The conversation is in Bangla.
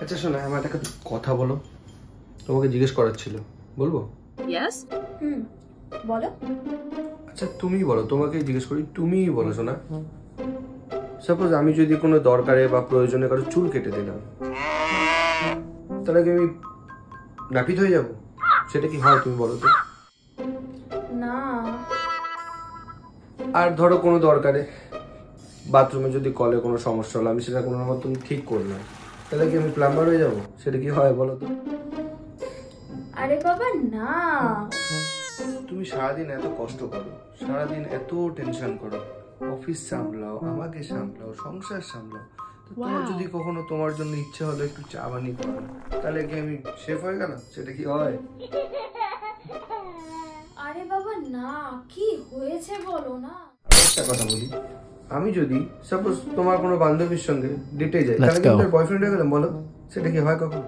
আচ্ছা শোনো, আমার একটা কথা বলো, তোমাকে জিজ্ঞেস করার ছিল, বলবো? ইয়েস। বলো। আচ্ছা তুমি বলো, তোমাকে জিজ্ঞেস করি, তুমিই বলো শোনা। সাপোজ আমি যদি কোনো দরকারে বা প্রয়োজনে কারো চুল কেটে দিলাম, তাহলে কি আমি নাপিত হয়ে যাব? সেটা কি হয় তুমি বলো তো? না। আর ধরো কোনো দরকারে বাথরুমে যদি কলে কোনো সমস্যা হলো, আমি সেটা কোনো মতন ঠিক করলাম, তাহলে কি আমি প্লাম্বার হয়ে যাব? সেটা কি হয় বলো তো? আরে বাবা না। তুমি সারাদিন এত কষ্ট করো, সারাদিন এত টেনশন করো, অফিস সামলাও, আমাকে সামলাও, সংসার সামলাও, তো তোমার যদি কখনো তোমার জন্য ইচ্ছে হলো একটু চা বানিয়ে খাওয়ানো, তাহলে কি আমি শেফ হয়ে গেলাম? সেটা কি হয়? আরে বাবা না, কি হয়েছে বলো না। একটা কথা বলি, আমি যদি সাপোজ তোমার কোনো বান্ধবীর সঙ্গে ডেটে যাই, তাহলে কি আমি বয়ফ্রেন্ড হয়ে গেলাম বলো? সেটা কি হয় কখনো?